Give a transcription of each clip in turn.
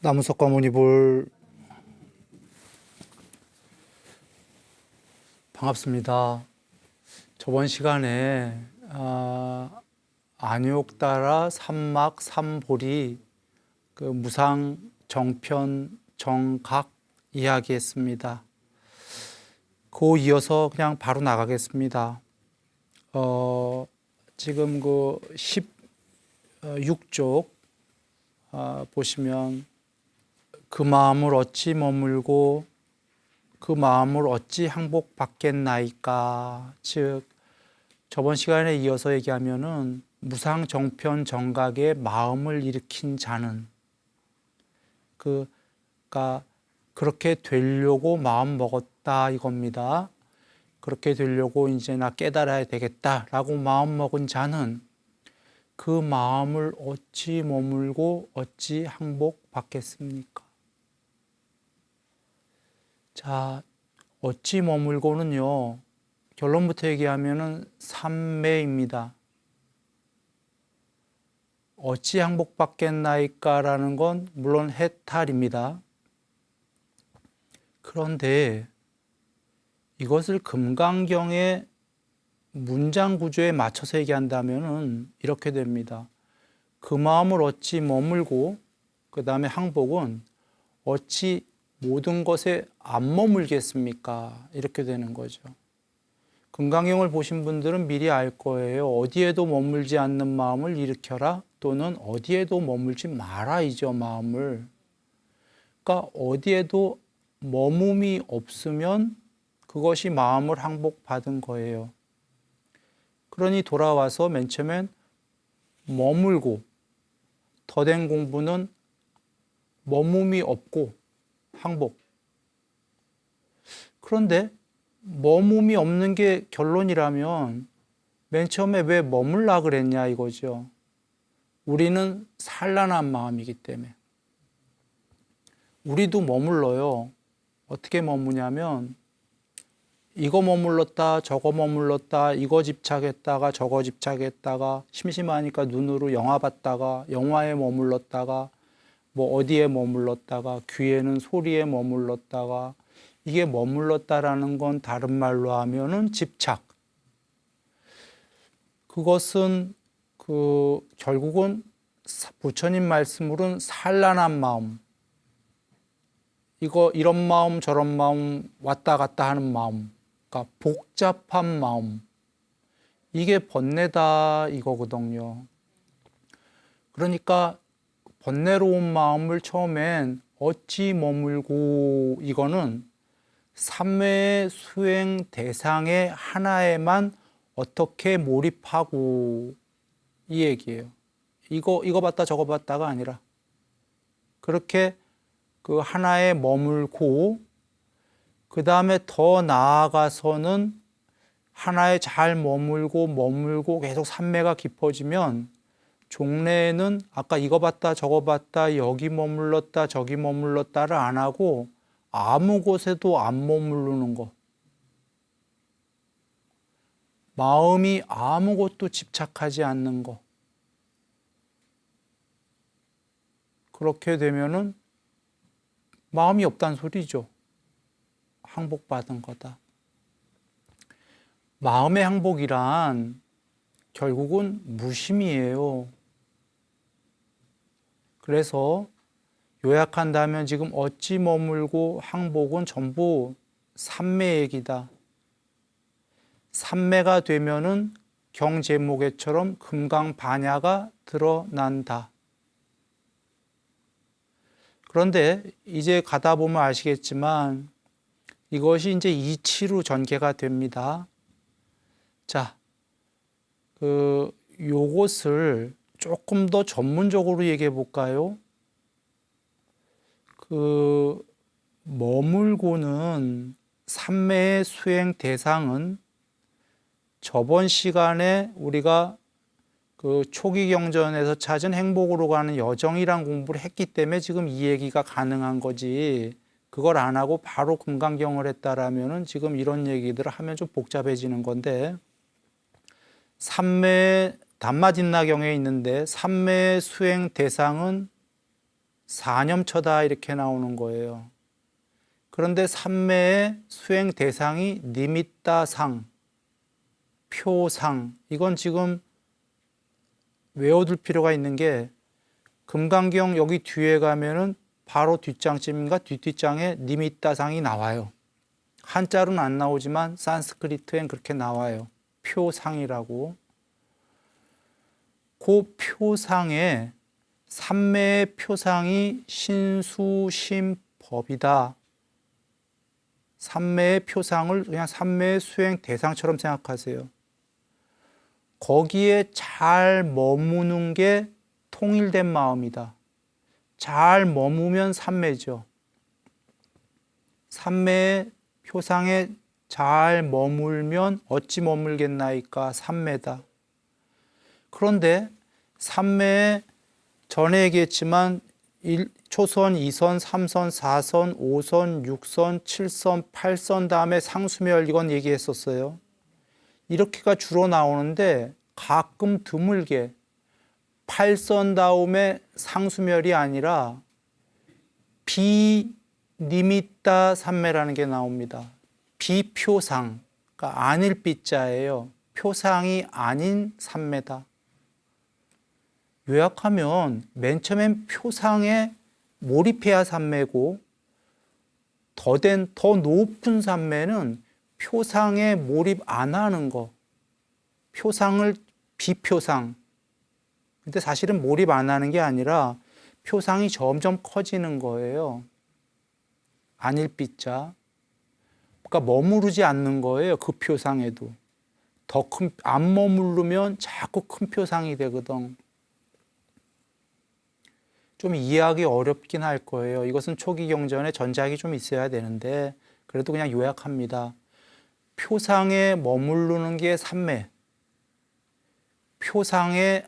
나무석과 문이볼 반갑습니다. 저번 시간에 안욕 따라 삼막 삼볼이 그 무상 정편 정각 이야기했습니다. 그 이어서 그냥 바로 나가겠습니다. 지금 그 16쪽 보시면 그 마음을 어찌 머물고 그 마음을 어찌 항복받겠나이까. 즉 저번 시간에 이어서 얘기하면은 무상 정편 정각의 마음을 일으킨 자는 그가 그렇게 되려고 마음 먹었다 이겁니다. 그렇게 되려고 이제 나 깨달아야 되겠다라고 마음 먹은 자는 그 마음을 어찌 머물고 어찌 항복받겠습니까? 자, 어찌 머물고는요, 결론부터 얘기하면은 삼매입니다. 어찌 항복받겠나이까라는 건 물론 해탈입니다. 그런데 이것을 금강경의 문장 구조에 맞춰서 얘기한다면은 이렇게 됩니다. 그 마음을 어찌 머물고 그 다음에 항복은 어찌 모든 것에 안 머물겠습니까? 이렇게 되는 거죠. 금강경을 보신 분들은 미리 알 거예요. 어디에도 머물지 않는 마음을 일으켜라 또는 어디에도 머물지 말아이죠, 마음을. 그러니까 어디에도 머뭄이 없으면 그것이 마음을 항복받은 거예요. 그러니 돌아와서 맨 처음엔 머물고 더된 공부는 머뭄이 없고 항복. 그런데 머뭄이 없는 게 결론이라면 맨 처음에 왜 머물라 그랬냐 이거죠. 우리는 산란한 마음이기 때문에. 우리도 머물러요. 어떻게 머무냐면 이거 머물렀다 저거 머물렀다 이거 집착했다가 저거 집착했다가 심심하니까 눈으로 영화 봤다가 영화에 머물렀다가 뭐 어디에 머물렀다가 귀에는 소리에 머물렀다가 이게 머물렀다라는 건 다른 말로 하면은 집착. 그것은 결국은 부처님 말씀으로는 산란한 마음. 이런 마음 저런 마음 왔다 갔다 하는 마음. 그러니까 복잡한 마음. 이게 번뇌다 이거거든요. 그러니까 번뇌로운 마음을 처음엔 어찌 머물고 이거는 삼매의 수행 대상의 하나에만 어떻게 몰입하고 이 얘기예요. 이거 봤다 저거 봤다가 아니라 그렇게 그 하나에 머물고 그 다음에 더 나아가서는 하나에 잘 머물고 계속 삼매가 깊어지면 종래에는 아까 이거 봤다 저거 봤다 여기 머물렀다 저기 머물렀다를 안 하고 아무 곳에도 안 머무르는 거. 마음이 아무것도 집착하지 않는 거. 그렇게 되면은 마음이 없다는 소리죠. 항복받은 거다. 마음의 항복이란 결국은 무심이에요. 그래서 요약한다면 지금 어찌 머물고 항복은 전부 삼매 얘기다. 삼매가 되면은 경제목에처럼 금강반야가 드러난다. 그런데 이제 가다 보면 아시겠지만 이것이 이제 이치로 전개가 됩니다. 자, 요것을 조금 더 전문적으로 얘기해 볼까요? 머물고는 삼매의 수행 대상은 저번 시간에 우리가 그 초기 경전에서 찾은 행복으로 가는 여정이란 공부를 했기 때문에 지금 이 얘기가 가능한 거지. 그걸 안 하고 바로 금강경을 했다라면은 지금 이런 얘기들을 하면 좀 복잡해지는 건데 삼매 담마딘나경에 있는데 삼매의 수행 대상은 사념처다 이렇게 나오는 거예요. 그런데 삼매의 수행 대상이 니미따상, 표상, 이건 지금 외워둘 필요가 있는 게 금강경 여기 뒤에 가면은 바로 뒷장쯤인가 뒷장에 니미따상이 나와요. 한자로는 안 나오지만 산스크리트엔 그렇게 나와요. 표상이라고. 그 표상에 삼매의 표상이 신수심법이다. 삼매의 표상을 그냥 삼매의 수행 대상처럼 생각하세요. 거기에 잘 머무는 게 통일된 마음이다. 잘 머무면 삼매죠. 삼매의 표상에 잘 머물면 어찌 머물겠나이까 삼매다. 그런데 삼매에 전에 얘기했지만 초선, 2선, 3선, 4선, 5선, 6선, 7선, 8선 다음에 상수멸 이건 얘기했었어요. 이렇게가 주로 나오는데 가끔 드물게 8선 다음에 상수멸이 아니라 비니미따 삼매라는 게 나옵니다. 비표상, 그러니까 아닐 삐자예요. 표상이 아닌 삼매다. 요약하면 맨 처음엔 표상에 몰입해야 삼매고 더 높은 삼매는 표상에 몰입 안 하는 거. 표상을 비표상. 근데 사실은 몰입 안 하는 게 아니라 표상이 점점 커지는 거예요. 아닐 삐자. 그러니까 머무르지 않는 거예요. 그 표상에도. 더 큰, 안 머무르면 자꾸 큰 표상이 되거든. 좀 이해하기 어렵긴 할 거예요. 이것은 초기 경전에 전작이 좀 있어야 되는데 그래도 그냥 요약합니다. 표상에 머무르는 게 삼매. 표상에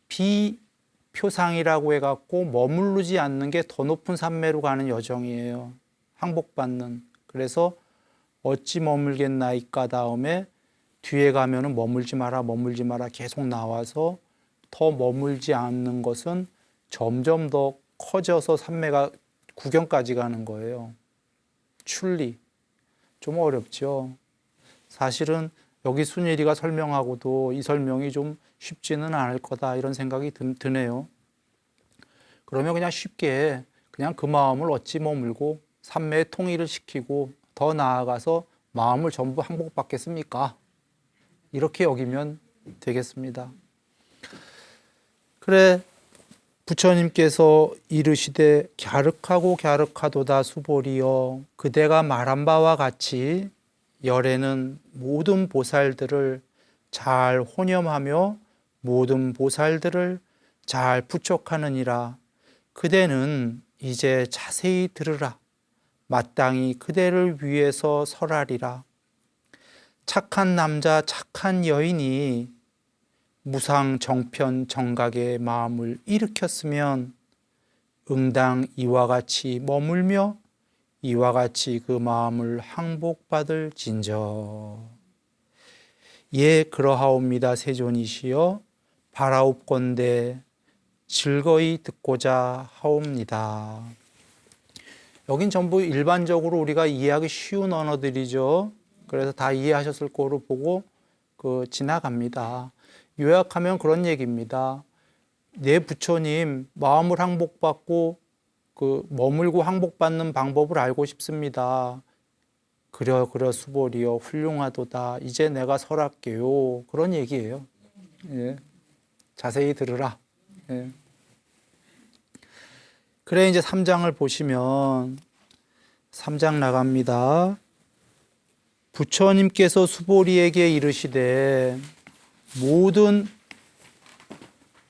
비표상이라고 해갖고 머무르지 않는 게 더 높은 삼매로 가는 여정이에요. 항복받는. 그래서 어찌 머물겠나이까 다음에 뒤에 가면은 머물지 마라 계속 나와서 더 머물지 않는 것은 점점 더 커져서 삼매가 구경까지 가는 거예요. 출리. 좀 어렵죠. 사실은 여기 순일이가 설명하고도 이 설명이 좀 쉽지는 않을 거다 이런 생각이 드네요. 그러면 그냥 쉽게 그냥 그 마음을 어찌 머물고 삼매의 통일을 시키고 더 나아가서 마음을 전부 항복받겠습니까? 이렇게 여기면 되겠습니다. 그래 부처님께서 이르시되 갸륵하도다 수보리여 그대가 말한 바와 같이 열에는 모든 보살들을 잘 혼념하며 모든 보살들을 잘 부촉하느니라. 그대는 이제 자세히 들으라. 마땅히 그대를 위해서 설하리라. 착한 남자 착한 여인이 무상 정편 정각의 마음을 일으켰으면 응당 이와 같이 머물며 이와 같이 그 마음을 항복받을 진저. 예 그러하옵니다 세존이시여 바라옵건대 즐거이 듣고자 하옵니다. 여긴 전부 일반적으로 우리가 이해하기 쉬운 언어들이죠. 그래서 다 이해하셨을 거로 보고 지나갑니다. 요약하면 그런 얘기입니다. 내 부처님 마음을 항복받고 머물고 항복받는 방법을 알고 싶습니다. 그려 수보리여 훌륭하도다. 이제 내가 설할게요. 그런 얘기예요. 예. 자세히 들으라. 예. 그래 이제 3장을 보시면 3장 나갑니다. 부처님께서 수보리에게 이르시되 모든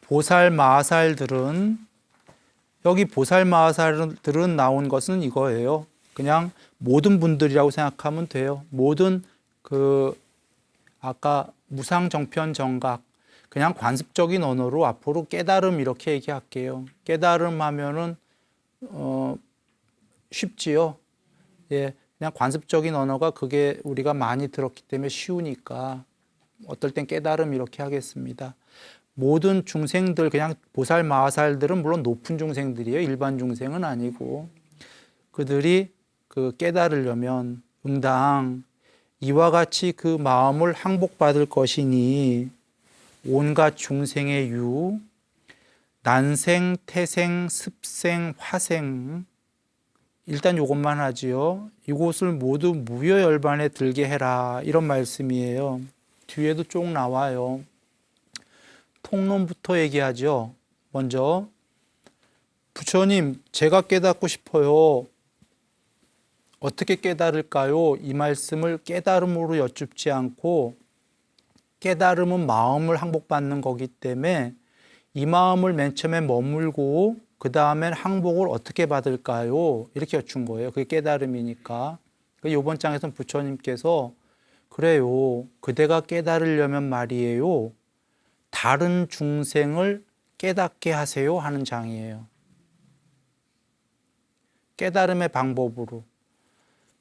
보살 마하살들은 여기 보살 마하살들은 나온 것은 이거예요. 그냥 모든 분들이라고 생각하면 돼요. 모든 아까 무상정편 정각 그냥 관습적인 언어로 앞으로 깨달음 이렇게 얘기할게요. 깨달음 하면은 쉽지요. 예, 그냥 관습적인 언어가 그게 우리가 많이 들었기 때문에 쉬우니까 어떨 땐 깨달음 이렇게 하겠습니다. 모든 중생들, 그냥 보살 마하살들은 물론 높은 중생들이에요. 일반 중생은 아니고. 그들이 그 깨달으려면 응당 이와 같이 그 마음을 항복받을 것이니 온갖 중생의 유, 난생, 태생, 습생, 화생, 일단 이것만 하지요. 이곳을 모두 무효열반에 들게 해라, 이런 말씀이에요. 뒤에도 쭉 나와요. 통론부터 얘기하죠. 먼저 부처님, 제가 깨닫고 싶어요. 어떻게 깨달을까요? 이 말씀을 깨달음으로 여쭙지 않고, 깨달음은 마음을 항복받는 거기 때문에 이 마음을 맨 처음에 머물고 그 다음엔 항복을 어떻게 받을까요? 이렇게 여쭌 거예요. 그게 깨달음이니까. 이번 장에서는 부처님께서 그래요. 그대가 깨달으려면 말이에요. 다른 중생을 깨닫게 하세요 하는 장이에요. 깨달음의 방법으로.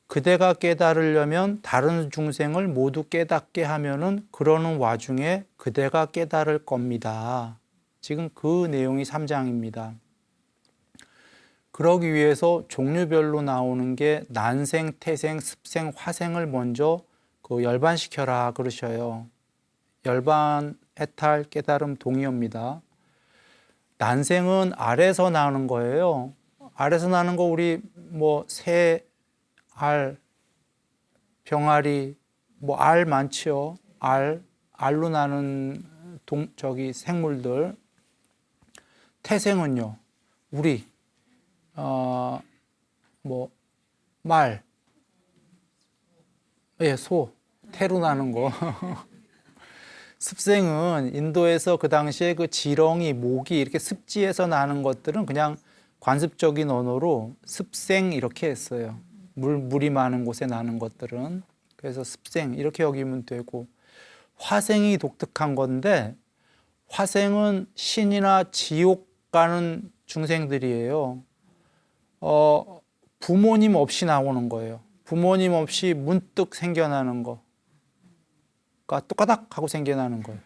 그대가 깨달으려면 다른 중생을 모두 깨닫게 하면은 그러는 와중에 그대가 깨달을 겁니다. 지금 그 내용이 3장입니다. 그러기 위해서 종류별로 나오는 게 난생, 태생, 습생, 화생을 먼저 열반시켜라 그러셔요. 열반, 해탈, 깨달음, 동의어입니다. 난생은 알에서 나는 거예요. 알에서 나는 거 우리 새, 알, 병아리, 알 많지요. 알로 나는 생물들. 태생은요, 우리, 말, 소, 태로 나는 거. 습생은 인도에서 그 당시에 그 지렁이, 모기 이렇게 습지에서 나는 것들은 그냥 관습적인 언어로 습생 이렇게 했어요. 물이 많은 곳에 나는 것들은. 그래서 습생 이렇게 여기면 되고, 화생이 독특한 건데 화생은 신이나 지옥 가는 중생들이에요. 부모님 없이 나오는 거예요. 부모님 없이 문득 생겨나는 거. 그러니까 또까닥 하고 생겨나는 거예요.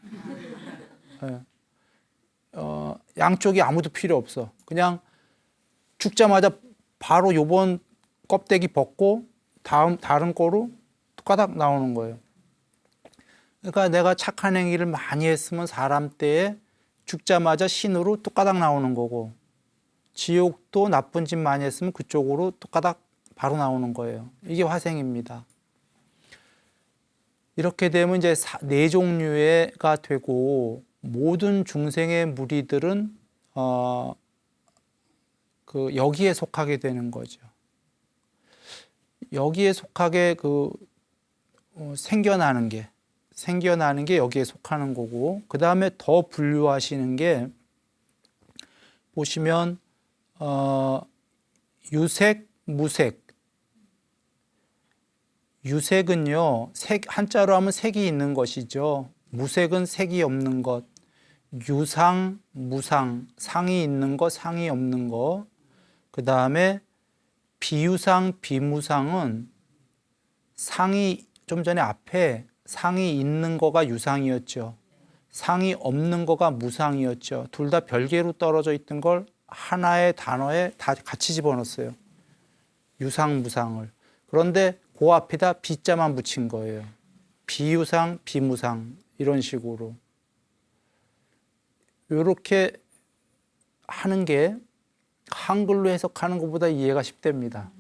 네. 양쪽이 아무도 필요 없어. 그냥 죽자마자 바로 요번 껍데기 벗고 다른 거로 또까닥 나오는 거예요. 그러니까 내가 착한 행위를 많이 했으면 사람 때에 죽자마자 신으로 또까닥 나오는 거고, 지옥도 나쁜 짓 많이 했으면 그쪽으로 또까닥 바로 나오는 거예요. 이게 화생입니다. 이렇게 되면 이제 네 종류가 되고, 모든 중생의 무리들은 여기에 속하게 되는 거죠. 여기에 속하게 생겨나는 게 여기에 속하는 거고, 그 다음에 더 분류하시는 게 보시면 유색, 무색. 유색은요, 한자로 하면 색이 있는 것이죠. 무색은 색이 없는 것. 유상, 무상, 상이 있는 것, 상이 없는 것. 그 다음에 비유상, 비무상은 상이 좀 전에 앞에 상이 있는 거가 유상이었죠. 상이 없는 거가 무상이었죠. 둘 다 별개로 떨어져 있던 걸 하나의 단어에 다 같이 집어넣었어요. 유상, 무상을. 그런데 그 앞에다 비자만 붙인 거예요. 비유상, 비무상 이런 식으로. 이렇게 하는 게 한글로 해석하는 것보다 이해가 쉽답니다.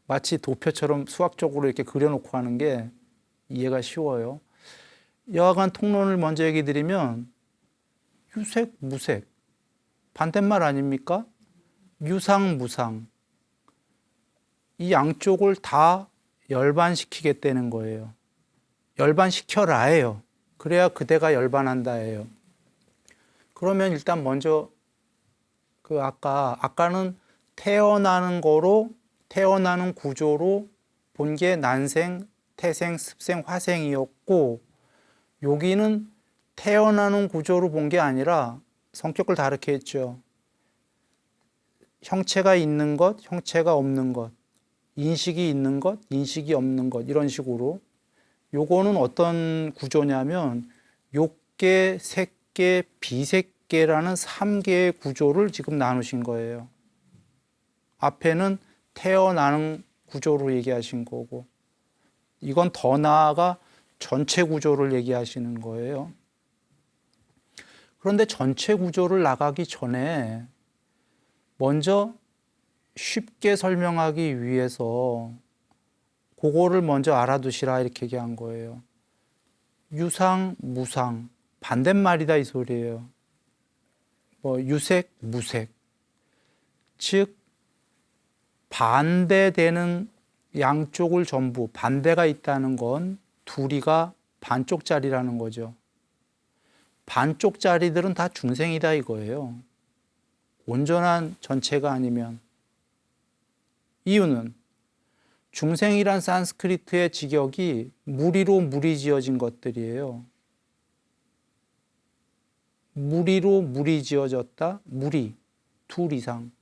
마치 도표처럼 수학적으로 이렇게 그려놓고 하는 게 이해가 쉬워요. 여하간 통론을 먼저 얘기 드리면 유색, 무색 반대말 아닙니까? 유상, 무상 이 양쪽을 다 열반시키겠다는 거예요. 열반시켜라예요. 그래야 그대가 열반한다예요. 그러면 일단 먼저 아까는 태어나는 구조로 본 게 난생, 태생, 습생, 화생이었고, 여기는 태어나는 구조로 본 게 아니라 성격을 다르게 했죠. 형체가 있는 것, 형체가 없는 것, 인식이 있는 것, 인식이 없는 것 이런 식으로. 요거는 어떤 구조냐면 욕계, 색계, 비색계라는 3개의 구조를 지금 나누신 거예요. 앞에는 태어나는 구조로 얘기하신 거고, 이건 더 나아가 전체 구조를 얘기하시는 거예요. 그런데 전체 구조를 나가기 전에 먼저 쉽게 설명하기 위해서 그거를 먼저 알아두시라 이렇게 얘기한 거예요. 유상, 무상, 반대말이다 이 소리예요. 유색, 무색. 즉 반대되는 양쪽을 전부 반대가 있다는 건 둘이가 반쪽짜리라는 거죠. 반쪽짜리들은 다 중생이다 이거예요. 온전한 전체가 아니면. 이유는 중생이란 산스크리트의 직역이 무리로 무리지어진 것들이에요. 무리로 무리지어졌다. 무리, 둘 이상.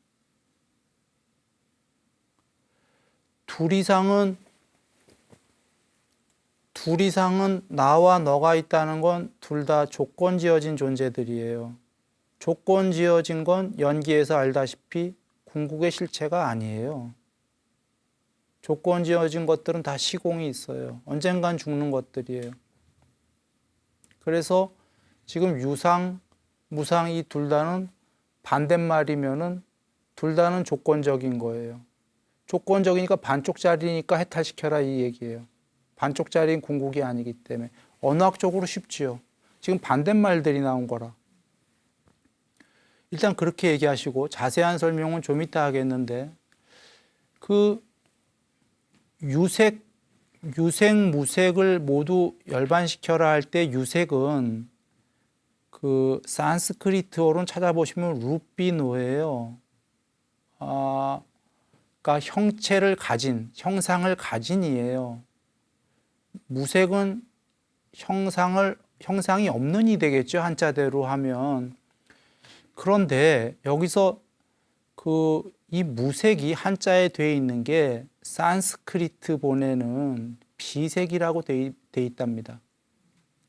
둘 이상은 나와 너가 있다는 건 둘 다 조건 지어진 존재들이에요. 조건 지어진 건 연기에서 알다시피 궁극의 실체가 아니에요. 조건 지어진 것들은 다 시공이 있어요. 언젠간 죽는 것들이에요. 그래서 지금 유상, 무상 이 둘 다는 반대말이면은 둘 다는 조건적인 거예요. 조건적이니까 반쪽짜리니까 해탈시켜라 이 얘기예요. 반쪽짜리인 궁극이 아니기 때문에. 언어학적으로 쉽지요. 지금 반대말들이 나온 거라. 일단 그렇게 얘기하시고 자세한 설명은 좀 이따 하겠는데 그 유색, 무색을 모두 열반시켜라 할 때 유색은 그 산스크리트어로는 찾아보시면 루피노예요. 그러니까 형체를 가진, 형상을 가진이에요. 무색은 형상이 없는 이 되겠죠. 한자대로 하면. 그런데 여기서 이 무색이 한자에 돼 있는 게 산스크리트 본에는 비색이라고 돼 있답니다.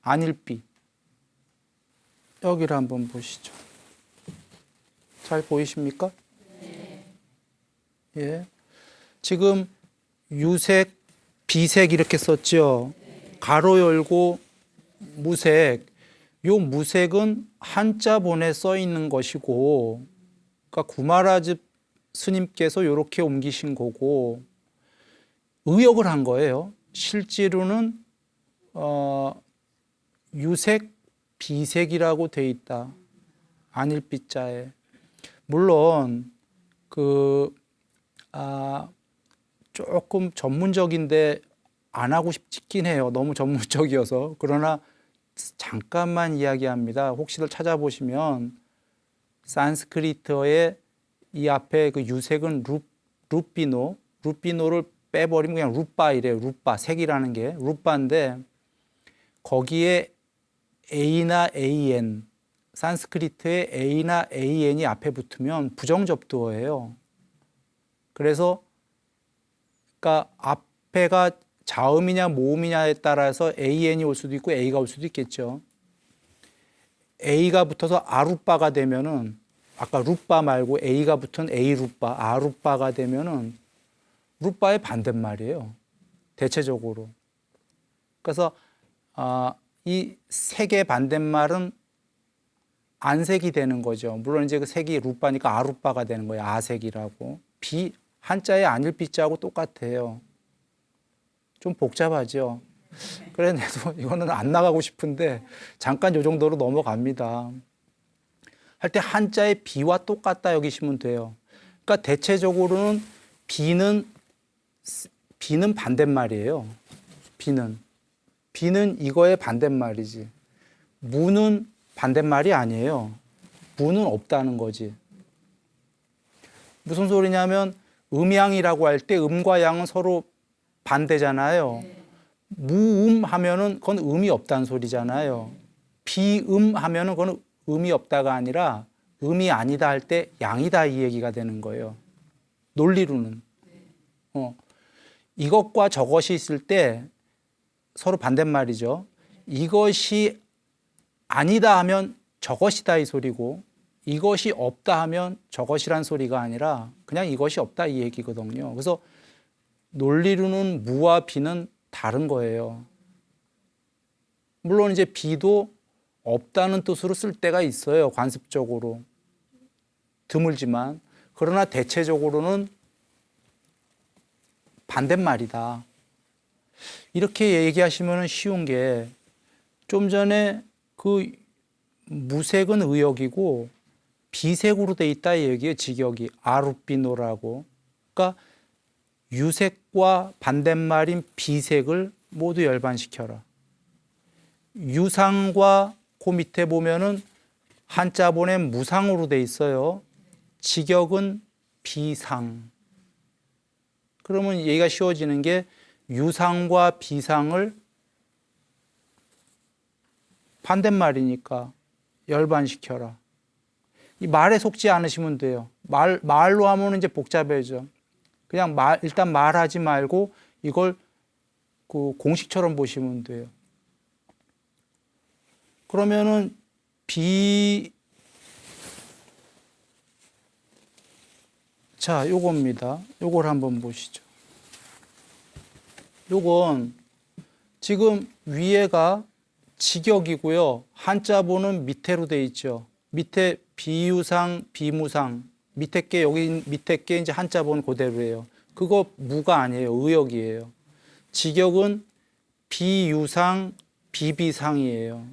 안일비. 여기를 한번 보시죠. 잘 보이십니까? 예. 지금 유색, 비색 이렇게 썼죠. 가로 열고 무색. 요 무색은 한자본에 써 있는 것이고, 그러니까 구마라즈 스님께서 이렇게 옮기신 거고, 의역을 한 거예요. 실제로는 유색, 비색이라고 돼 있다. 안일비자에. 물론 조금 전문적인데 안 하고 싶긴 해요. 너무 전문적이어서. 그러나 잠깐만 이야기합니다. 혹시들 찾아보시면 산스크리트어의 이 앞에 그 유색은 루피노를 빼버리면 그냥 루빠 이래요. 루빠, 색이라는 게 루빠인데 거기에 A나 AN, 산스크리트에 A나 AN이 앞에 붙으면 부정접두어예요. 그래서 그러니까 앞에가 자음이냐 모음이냐에 따라서 AN이 올 수도 있고 A가 올 수도 있겠죠. A가 붙어서 아루빠가 되면은 아까 루빠 말고 A가 붙은 A루빠, 아루빠가 되면은 루빠의 반대말이에요. 대체적으로. 그래서 이 색의 반대말은 안색이 되는 거죠. 물론 이제 그 색이 루빠니까 아루빠가 되는 거예요. 아색이라고. 한자의 안일비자하고 똑같아요. 좀 복잡하죠. 그래도 이거는 안 나가고 싶은데 잠깐 이 정도로 넘어갑니다. 할 때 한자의 비와 똑같다 여기시면 돼요. 그러니까 대체적으로는 비는 반대말이에요. 비는 이거의 반대말이지. 무는 반대말이 아니에요. 무는 없다는 거지. 무슨 소리냐면 음양이라고 할 때 음과 양은 서로 반대잖아요. 무음 하면은 그건 음이 없다는 소리잖아요. 비음 하면은 그건 음이 없다가 아니라 음이 아니다 할 때 양이다 이 얘기가 되는 거예요. 논리로는. 이것과 저것이 있을 때 서로 반대말이죠. 이것이 아니다 하면 저것이다 이 소리고 이것이 없다 하면 저것이란 소리가 아니라 그냥 이것이 없다 이 얘기거든요. 그래서 논리로는 무와 비는 다른 거예요. 물론 이제 비도 없다는 뜻으로 쓸 때가 있어요. 관습적으로. 드물지만. 그러나 대체적으로는 반대말이다. 이렇게 얘기하시면 쉬운 게 좀 전에 그 무색은 의역이고 비색으로 돼 있다 이 얘기예요. 직역이 아루비노라고. 그러니까 유색과 반대말인 비색을 모두 열반시켜라. 유상과 그 밑에 보면은 한자본에 무상으로 돼 있어요. 직역은 비상. 그러면 얘기가 쉬워지는 게 유상과 비상을 반대말이니까 열반시켜라. 이 말에 속지 않으시면 돼요. 말로 하면 이제 복잡해져. 그냥 일단 말하지 말고 이걸 그 공식처럼 보시면 돼요. 그러면은 자, 요겁니다. 요걸 한번 보시죠. 요건 지금 위에가 직역이고요. 한자본은 밑에로 돼 있죠. 밑에 비유상, 비무상. 밑에 게 여기 밑에 게 이제 한자본 그대로예요. 그거 무가 아니에요. 의역이에요. 직역은 비유상, 비비상이에요.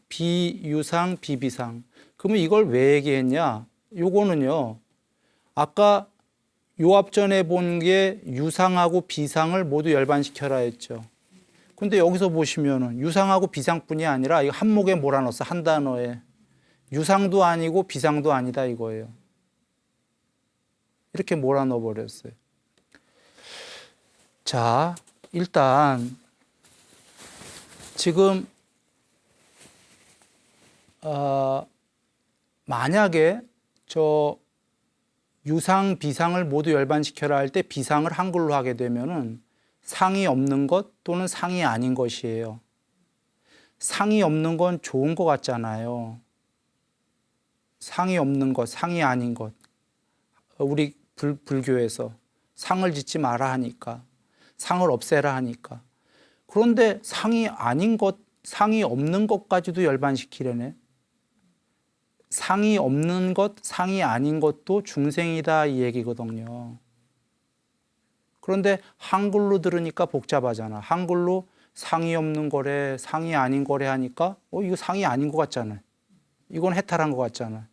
비유상, 비비상. 그러면 이걸 왜 얘기했냐? 요거는요. 아까 요 앞전에 본 게 유상하고 비상을 모두 열반시켜라 했죠. 근데 여기서 보시면은 유상하고 비상뿐이 아니라 이거 한목에 몰아넣었어. 한 단어에. 유상도 아니고 비상도 아니다 이거예요. 이렇게 몰아넣어 버렸어요. 자, 일단 지금 만약에 저 유상, 비상을 모두 열반시켜라 할 때 비상을 한글로 하게 되면은 상이 없는 것 또는 상이 아닌 것이에요. 상이 없는 건 좋은 것 같잖아요. 상이 없는 것, 상이 아닌 것. 우리 불교에서 상을 짓지 마라 하니까, 상을 없애라 하니까. 그런데 상이 아닌 것, 상이 없는 것까지도 열반시키려네. 상이 없는 것, 상이 아닌 것도 중생이다 이 얘기거든요. 그런데 한글로 들으니까 복잡하잖아. 한글로 상이 없는 거래, 상이 아닌 거래 하니까 이거 상이 아닌 것 같잖아요. 이건 해탈한 것 같잖아요.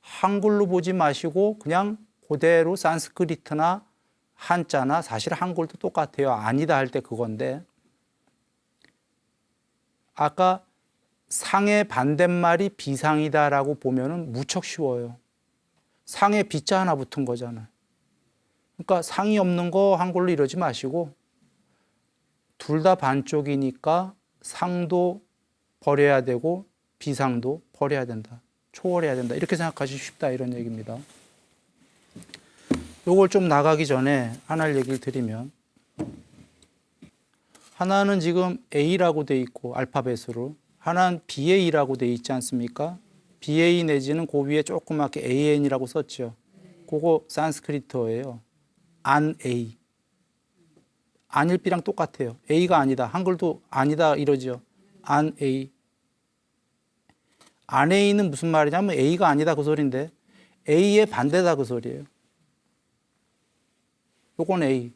한글로 보지 마시고 그냥 그대로 산스크리트나 한자나 사실 한글도 똑같아요. 아니다 할 때 그건데 아까 상의 반대말이 비상이다라고 보면은 무척 쉬워요. 상에 비자 하나 붙은 거잖아요. 그러니까 상이 없는 거 한글로 이러지 마시고 둘 다 반쪽이니까 상도 버려야 되고 비상도 버려야 된다. 초월해야 된다. 이렇게 생각하시기 쉽다 이런 얘기입니다. 요걸 좀 나가기 전에 하나를 얘기를 드리면 하나는 지금 A라고 돼 있고 알파벳으로 하나는 BA라고 돼 있지 않습니까? BA 내지는 그 위에 조그맣게 AN이라고 썼죠. 그거 산스크리트어예요. 안 A. 안일 B랑 똑같아요. A가 아니다. 한글도 아니다 이러죠. 안 A. 안 A는 무슨 말이냐면 A가 아니다 그 소리인데 A의 반대다 그 소리예요. 요건 A.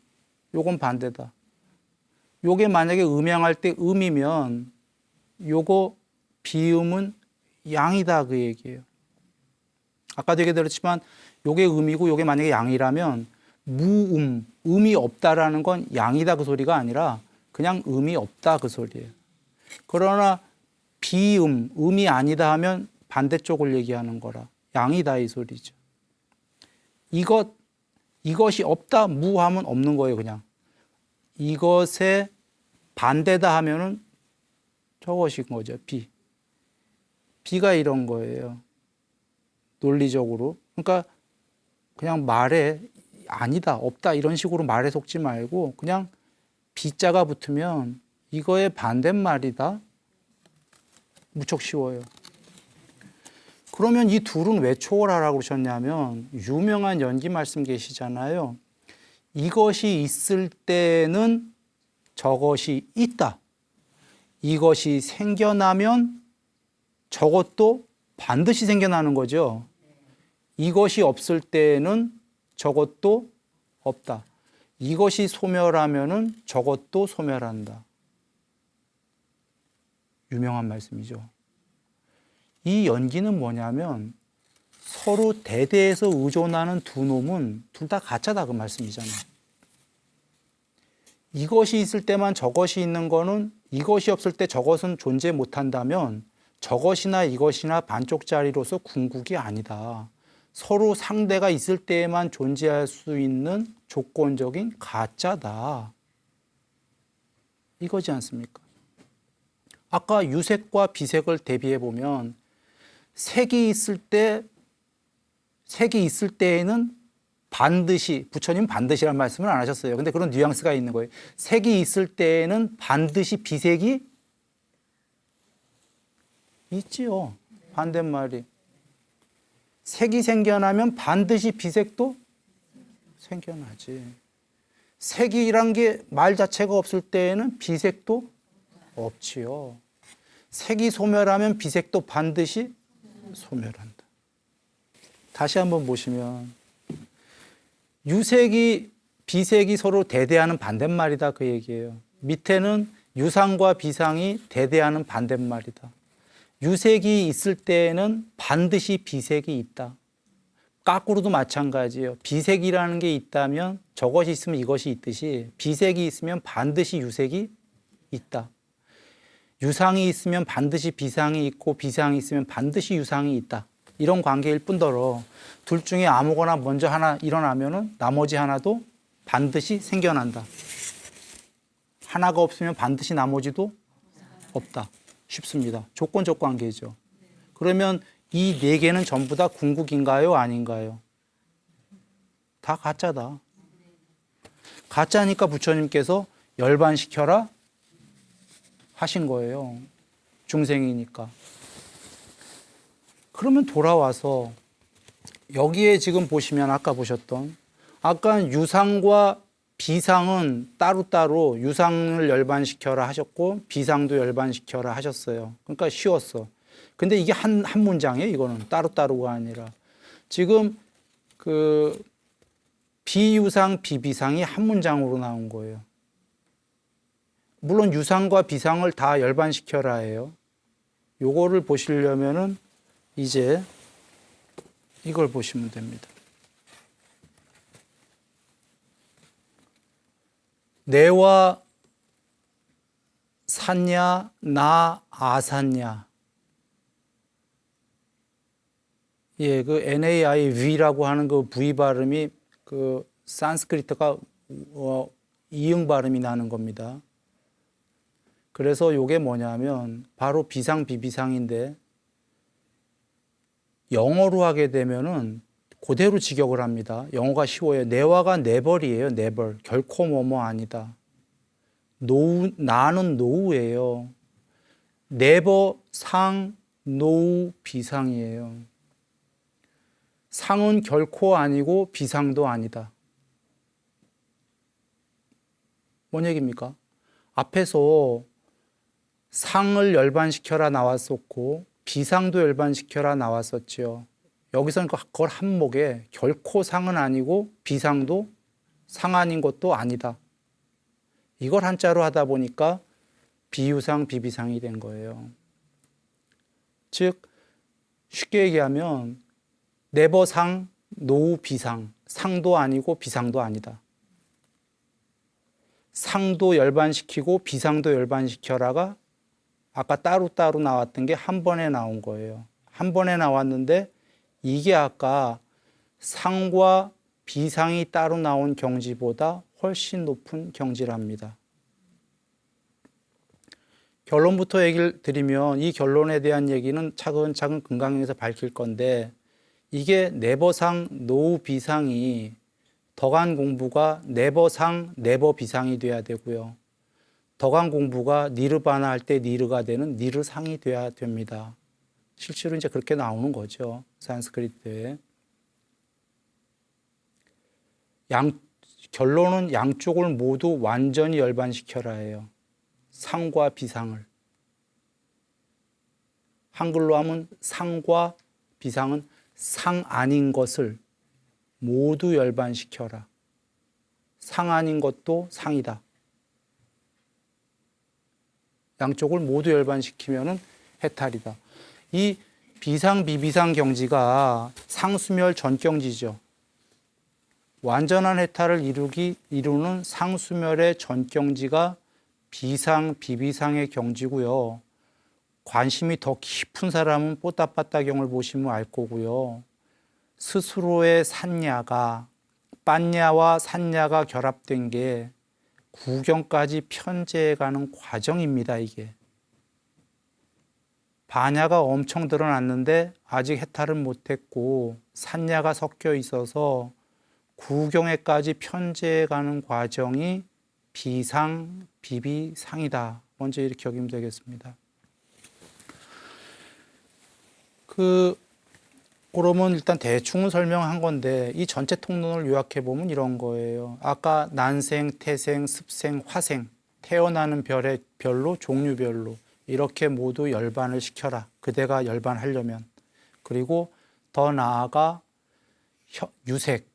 요건 반대다. 요게 만약에 음양할 때 음이면 요거 비음은 양이다 그 얘기예요. 아까도 얘기 들었지만 요게 음이고 요게 만약에 양이라면 무음, 음이 없다라는 건 양이다 그 소리가 아니라 그냥 음이 없다 그 소리예요. 그러나 비음, 음이 아니다 하면 반대쪽을 얘기하는 거라 양이다 이 소리죠. 이것이 없다 무하면 없는 거예요 그냥. 이것의 반대다 하면은 저것인 거죠. B가 이런 거예요. 논리적으로. 그러니까 그냥 말에 아니다, 없다 이런 식으로 말에 속지 말고 그냥 B자가 붙으면 이거의 반대말이다. 무척 쉬워요. 그러면 이 둘은 왜 초월하라고 그러셨냐면 유명한 연기 말씀 계시잖아요. 이것이 있을 때는 저것이 있다. 이것이 생겨나면 저것도 반드시 생겨나는 거죠. 이것이 없을 때는 저것도 없다. 이것이 소멸하면은 저것도 소멸한다. 유명한 말씀이죠. 이 연기는 뭐냐면 서로 대대에서 의존하는 두 놈은 둘 다 가짜다 그 말씀이잖아요. 이것이 있을 때만 저것이 있는 거는 이것이 없을 때 저것은 존재 못한다면 저것이나 이것이나 반쪽짜리로서 궁극이 아니다. 서로 상대가 있을 때에만 존재할 수 있는 조건적인 가짜다. 이거지 않습니까? 아까 유색과 비색을 대비해 보면 색이 있을 때에는 반드시, 부처님 반드시란 말씀을 안 하셨어요. 근데 그런 뉘앙스가 있는 거예요. 색이 있을 때에는 반드시 비색이 있지요. 반대말이. 색이 생겨나면 반드시 비색도 생겨나지. 색이란 게 말 자체가 없을 때에는 비색도 없지요. 색이 소멸하면 비색도 반드시 소멸한다. 다시 한번 보시면 유색이 비색이 서로 대대하는 반대말이다 그 얘기예요. 밑에는 유상과 비상이 대대하는 반대말이다. 유색이 있을 때에는 반드시 비색이 있다. 거꾸로도 마찬가지예요. 비색이라는 게 있다면 저것이 있으면 이것이 있듯이 비색이 있으면 반드시 유색이 있다. 유상이 있으면 반드시 비상이 있고 비상이 있으면 반드시 유상이 있다. 이런 관계일 뿐더러 둘 중에 아무거나 먼저 하나 일어나면은 나머지 하나도 반드시 생겨난다. 하나가 없으면 반드시 나머지도 없다. 쉽습니다. 조건적 관계죠. 그러면 이 네 개는 전부 다 궁극인가요? 아닌가요? 다 가짜다. 가짜니까 부처님께서 열반시켜라 하신 거예요. 중생이니까. 그러면 돌아와서 여기에 지금 보시면 아까 보셨던 아까 유상과 비상은 따로따로 유상을 열반시켜라 하셨고 비상도 열반시켜라 하셨어요. 그러니까 쉬웠어. 근데 이게 한 문장이에요. 이거는 따로따로가 아니라. 지금 그 비유상, 비비상이 한 문장으로 나온 거예요. 물론 유상과 비상을 다 열반시켜라 해요. 요거를 보시려면은 이제 이걸 보시면 됩니다. 내와 샀냐, 나 아샀냐. 예, 그 NAIV라고 하는 그 V 발음이 그 산스크리트가 이응 발음이 나는 겁니다. 그래서 요게 뭐냐면 바로 비상 비비상인데 영어로 하게 되면은 그대로 직역을 합니다. 영어가 쉬워요. never가 never이에요. never. 결코 뭐뭐 아니다. 나는 노우예요. never 상, 노우 비상이에요. 상은 결코 아니고 비상도 아니다. 뭔 얘기입니까? 앞에서 상을 열반시켜라 나왔었고 비상도 열반시켜라 나왔었죠. 여기서는 그걸 한목에 결코 상은 아니고 비상도 상 아닌 것도 아니다. 이걸 한자로 하다 보니까 비유상 비비상이 된 거예요. 즉 쉽게 얘기하면 네버상 노우 비상, 상도 아니고 비상도 아니다. 상도 열반시키고 비상도 열반시켜라가 아까 따로따로 나왔던 게 한 번에 나온 거예요. 한 번에 나왔는데 이게 아까 상과 비상이 따로 나온 경지보다 훨씬 높은 경지랍니다. 결론부터 얘기를 드리면 이 결론에 대한 얘기는 차근차근 금강경에서 밝힐 건데 이게 네버상 노우 비상이 덕안 공부가 네버상 네버 비상이 돼야 되고요. 덕안 공부가 니르바나 할 때 니르가 되는 니르상이 돼야 됩니다. 실제로 이제 그렇게 나오는 거죠. 산스크리트에. 결론은 양쪽을 모두 완전히 열반시켜라예요. 상과 비상을. 한글로 하면 상과 비상은 상 아닌 것을 모두 열반시켜라. 상 아닌 것도 상이다. 양쪽을 모두 열반시키면은 해탈이다. 이 비상 비비상 경지가 상수멸 전경지죠. 완전한 해탈을 이루는 상수멸의 전경지가 비상 비비상의 경지고요. 관심이 더 깊은 사람은 뽀따빠따경을 보시면 알 거고요. 스스로의 산야가 빤야와 산야가 결합된 게 구경까지 편재해가는 과정입니다. 이게 반야가 엄청 드러났는데 아직 해탈은 못했고 산야가 섞여 있어서 구경에까지 편재해가는 과정이 비상 비비상이다. 먼저 이렇게 여기면 되겠습니다. 그러면 일단 대충은 설명한 건데 이 전체 통론을 요약해 보면 이런 거예요. 아까 난생, 태생, 습생, 화생, 태어나는 별로 종류별로 이렇게 모두 열반을 시켜라. 그대가 열반하려면. 그리고 더 나아가 유색,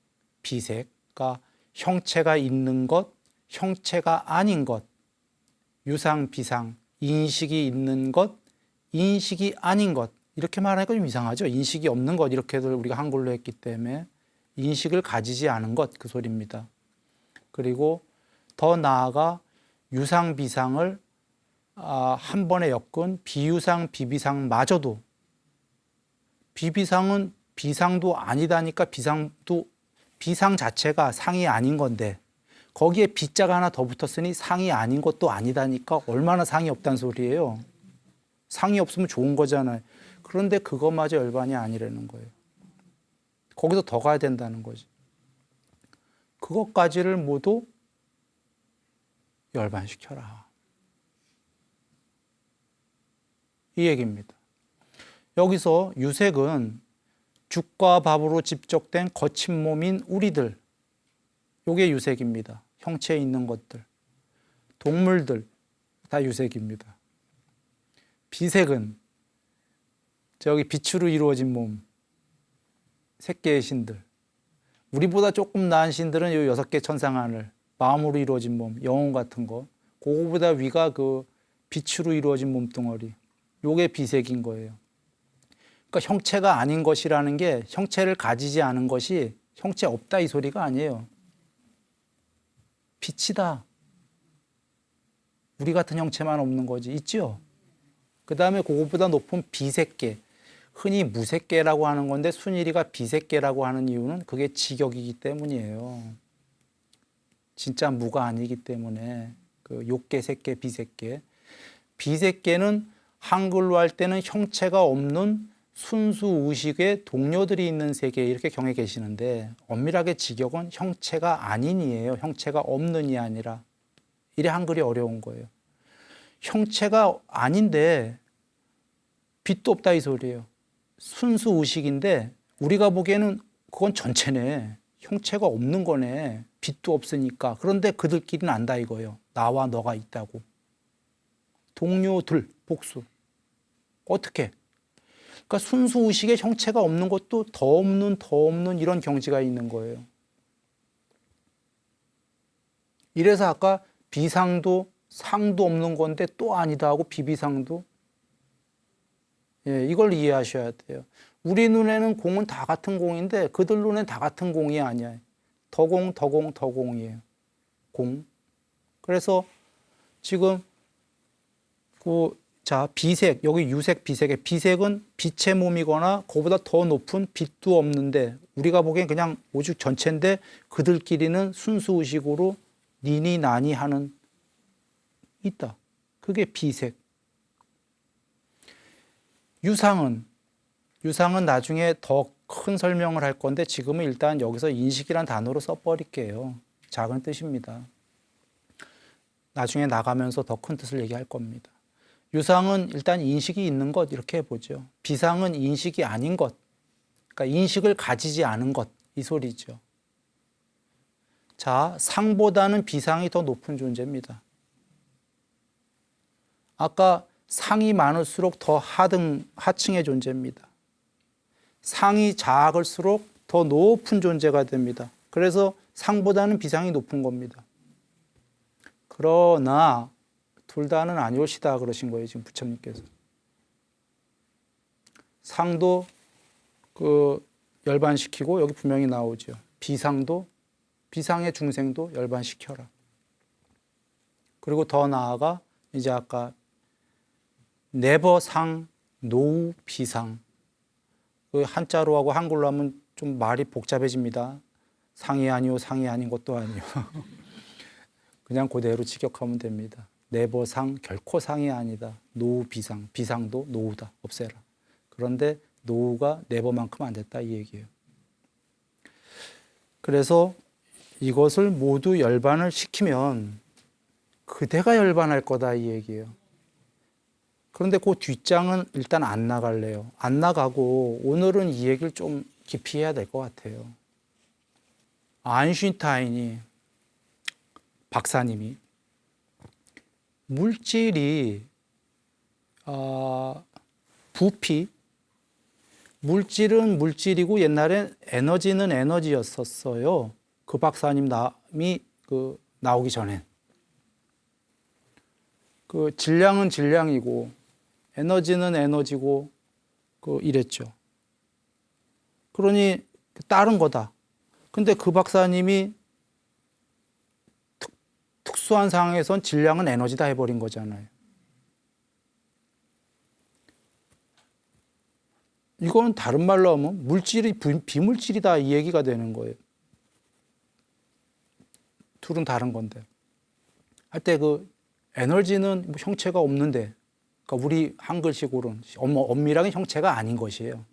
비색, 그러니까 형체가 있는 것, 형체가 아닌 것, 유상, 비상, 인식이 있는 것, 인식이 아닌 것. 이렇게 말하니까 좀 이상하죠. 인식이 없는 것 이렇게들 우리가 한글로 했기 때문에 인식을 가지지 않은 것 그 소리입니다. 그리고 더 나아가 유상 비상을 한 번에 엮은 비유상 비비상마저도 비비상은 비상도 아니다니까 비상 자체가 상이 아닌 건데 거기에 비자가 하나 더 붙었으니 상이 아닌 것도 아니다니까 얼마나 상이 없다는 소리예요. 상이 없으면 좋은 거잖아요. 그런데 그것마저 열반이 아니라는 거예요. 거기서 더 가야 된다는 거지. 그것까지를 모두 열반시켜라. 이 얘기입니다. 여기서 유색은 죽과 밥으로 집적된 거친 몸인 우리들. 요게 유색입니다. 형체에 있는 것들. 동물들 다 유색입니다. 비색은 저기 빛으로 이루어진 몸, 색계의 신들. 우리보다 조금 나은 신들은 요 6개 천상하늘, 마음으로 이루어진 몸, 영혼 같은 거. 그거보다 위가 그 빛으로 이루어진 몸뚱어리. 요게 비색인 거예요. 그러니까 형체가 아닌 것이라는 게 형체를 가지지 않은 것이 형체 없다 이 소리가 아니에요. 빛이다. 우리 같은 형체만 없는 거지. 있죠? 그 다음에 그거보다 높은 비색계. 흔히 무색계라고 하는 건데 순일이가 비색계라고 하는 이유는 그게 직역이기 때문이에요. 진짜 무가 아니기 때문에 그 욕계, 색계, 비색계. 비색계는 한글로 할 때는 형체가 없는 순수 의식의 동료들이 있는 세계 이렇게 경에 계시는데 엄밀하게 직역은 형체가 아닌이에요. 형체가 없는이 아니라. 이래 한글이 어려운 거예요. 형체가 아닌데 빛도 없다 이 소리예요. 순수 의식인데 우리가 보기에는 그건 전체네. 형체가 없는 거네. 빛도 없으니까. 그런데 그들끼리는 안다 이거예요. 나와 너가 있다고. 동료들, 복수. 어떻게? 그러니까 순수 의식의 형체가 없는 것도 더 없는 이런 경지가 있는 거예요. 이래서 아까 비상도 상도 없는 건데 또 아니다 하고 비비상도 이걸 이해하셔야 돼요. 우리 눈에는 공은 다 같은 공인데 그들 눈에는 다 같은 공이 아니야. 더공이에요. 공. 그래서 지금 비색, 여기 유색, 비색의 비색은 빛의 몸이거나 그보다 더 높은 빛도 없는데 우리가 보기엔 그냥 오직 전체인데 그들끼리는 순수의식으로 니니 나니 하는 있다. 그게 비색. 유상은 나중에 더 큰 설명을 할 건데 지금은 일단 여기서 인식이란 단어로 써버릴게요. 작은 뜻입니다. 나중에 나가면서 더 큰 뜻을 얘기할 겁니다. 유상은 일단 인식이 있는 것 이렇게 보죠. 비상은 인식이 아닌 것, 그러니까 인식을 가지지 않은 것, 이 소리죠. 자, 상보다는 비상이 더 높은 존재입니다. 아까 상이 많을수록 더 하층의 존재입니다. 상이 작을수록 더 높은 존재가 됩니다. 그래서 상보다는 비상이 높은 겁니다. 그러나 둘 다는 아니올시다 그러신 거예요, 지금 부처님께서. 상도 열반시키고 여기 분명히 나오죠. 비상의 중생도 열반시켜라. 그리고 더 나아가 이제 아까 네버상 노우 비상, 그 한자로 하고 한글로 하면 좀 말이 복잡해집니다. 상이 아니오 상이 아닌 것도 아니오. 그냥 그대로 직역하면 됩니다. 네버상 결코 상이 아니다. 노우 비상, 비상도 노우다. 없애라. 그런데 노우가 네버만큼 안 됐다 이 얘기예요. 그래서 이것을 모두 열반을 시키면 그대가 열반할 거다 이 얘기예요. 그런데 그 뒷장은 일단 안 나갈래요. 안 나가고 오늘은 이 얘기를 좀 깊이 해야 될 것 같아요. 아인슈타인이 박사님이 물질이 부피, 물질은 물질이고 옛날에 에너지는 에너지였었어요. 그 박사님이 나오기 전엔. 그 질량은 질량이고 에너지는 에너지고 이랬죠. 그러니 다른 거다. 근데 그 박사님이 특수한 상황에선 질량은 에너지다 해버린 거잖아요. 이건 다른 말로 하면 물질이 비물질이다 이 얘기가 되는 거예요. 둘은 다른 건데. 할 때 에너지는 뭐 형체가 없는데, 그러니까 우리 한글식으로는 엄밀하게 형체가 아닌 것이에요.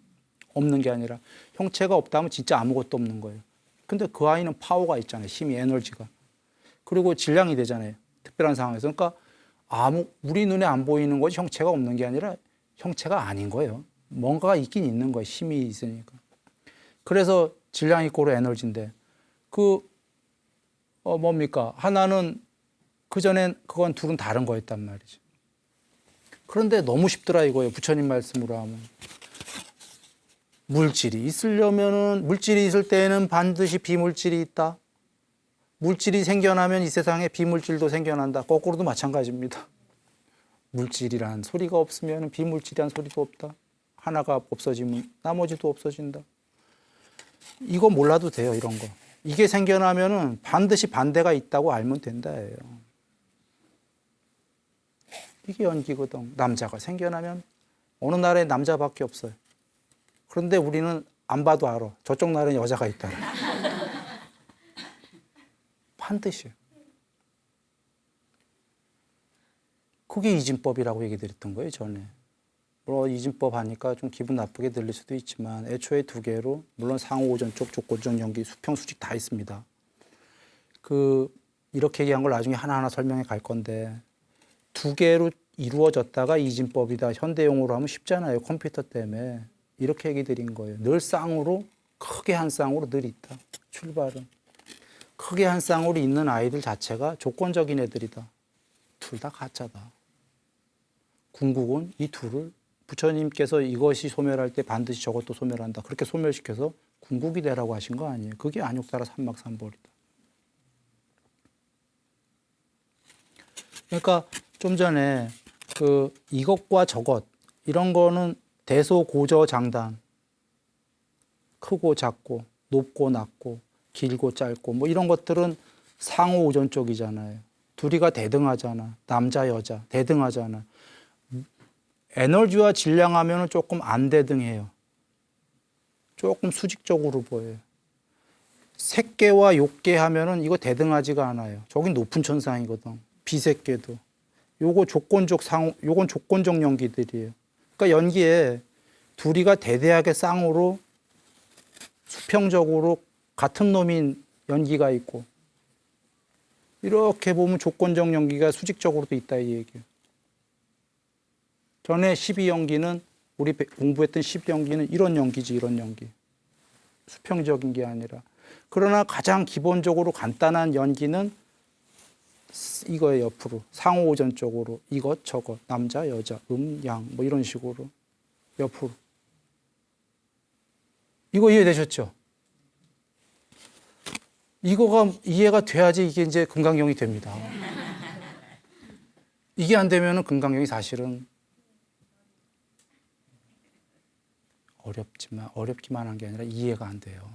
없는 게 아니라 형체가 없다면 진짜 아무것도 없는 거예요. 근데 그 아이는 파워가 있잖아요. 힘이, 에너지가. 그리고 질량이 되잖아요. 특별한 상황에서. 그러니까 우리 눈에 안 보이는 것이 형체가 없는 게 아니라 형체가 아닌 거예요. 뭔가가 있긴 있는 거예요. 힘이 있으니까. 그래서 질량 이꼬르 에너지인데 뭡니까? 하나는 그전엔 그건 둘은 다른 거였단 말이죠. 그런데 너무 쉽더라 이거예요. 부처님 말씀으로 하면. 물질이 있을 때에는 반드시 비물질이 있다. 물질이 생겨나면 이 세상에 비물질도 생겨난다. 거꾸로도 마찬가지입니다. 물질이란 소리가 없으면 비물질이란 소리도 없다. 하나가 없어지면 나머지도 없어진다. 이거 몰라도 돼요, 이런 거. 이게 생겨나면은 반드시 반대가 있다고 알면 된다예요. 이게 연기거든. 남자가 생겨나면 어느 나라에 남자밖에 없어요. 그런데 우리는 안 봐도 알아. 저쪽 나라에 여자가 있다. 반드시요. 그게 이진법이라고 얘기 드렸던 거예요, 전에. 물론 이진법 하니까 좀 기분 나쁘게 들릴 수도 있지만 애초에 두 개로 물론 상호 오전적, 조건적 연기, 수평, 수직 다 있습니다. 이렇게 얘기한 걸 나중에 하나하나 설명해 갈 건데 두 개로 이루어졌다가 이진법이다. 현대용어로 하면 쉽잖아요. 컴퓨터 때문에. 이렇게 얘기 드린 거예요. 늘 쌍으로 크게 한 쌍으로 늘 있다. 출발은. 크게 한 쌍으로 있는 아이들 자체가 조건적인 애들이다. 둘 다 가짜다. 궁극은 이 둘을 부처님께서 이것이 소멸할 때 반드시 저것도 소멸한다. 그렇게 소멸시켜서 궁극이 되라고 하신 거 아니에요. 그게 안욕따라 삼막삼벌이다. 그러니까 좀 전에 이것과 저것 이런 거는 대소고저장단 크고 작고 높고 낮고 길고 짧고 뭐 이런 것들은 상호 오전 쪽이잖아요. 둘이가 대등하잖아. 남자 여자 대등하잖아. 에너지와 질량하면은 조금 안 대등해요. 조금 수직적으로 보여요. 색계와 욕계 하면은 이거 대등하지가 않아요. 저긴 높은 천상이거든. 비색계도. 요건 조건적 연기들이에요. 그러니까 연기에 둘이가 대대하게 쌍으로 수평적으로 같은 놈인 연기가 있고 이렇게 보면 조건적 연기가 수직적으로도 있다 이 얘기예요. 전에 12연기는 우리 공부했던 12연기는 이런 연기지 이런 연기. 수평적인 게 아니라. 그러나 가장 기본적으로 간단한 연기는 이거의 옆으로 상호오전적으로 이것 저것 남자 여자 양 뭐 이런 식으로 옆으로. 이거 이해되셨죠? 이거가 이해가 돼야지 이게 이제 금강경이 됩니다. 이게 안 되면은 금강경이 사실은 어렵기만 한 게 아니라 이해가 안 돼요.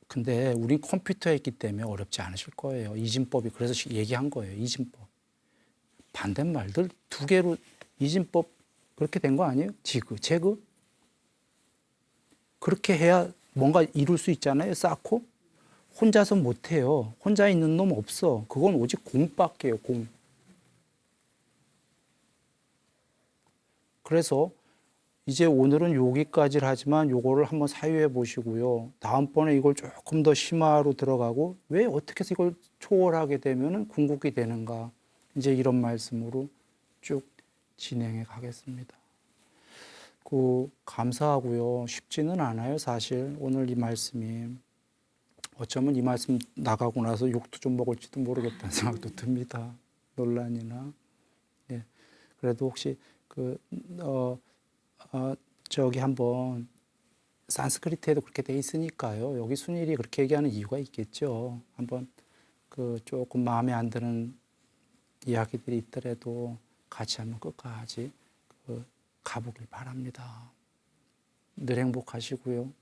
근데 우린 컴퓨터에 있기 때문에 어렵지 않으실 거예요. 이진법이 그래서 얘기한 거예요. 이진법. 반대말들 두 개로 이진법 그렇게 된 거 아니에요? 지그, 재그? 그렇게 해야 뭔가 이룰 수 있잖아요. 쌓고. 혼자서 못해요. 혼자 있는 놈 없어. 그건 오직 공밖에요. 공. 그래서 이제 오늘은 여기까지를 하지만 요거를 한번 사유해 보시고요. 다음번에 이걸 조금 더 심화로 들어가고 왜 어떻게 해서 이걸 초월하게 되면 궁극이 되는가. 이제 이런 말씀으로 쭉 진행해 가겠습니다. 감사하고요. 쉽지는 않아요. 사실 오늘 이 말씀이. 어쩌면 이 말씀 나가고 나서 욕도 좀 먹을지도 모르겠다는 생각도 듭니다. 논란이나. 예. 그래도 혹시 저기 한번 산스크리트에도 그렇게 돼 있으니까요. 여기 순일이 그렇게 얘기하는 이유가 있겠죠. 한번 조금 마음에 안 드는 이야기들이 있더라도 같이 한번 끝까지 가보길 바랍니다. 늘 행복하시고요.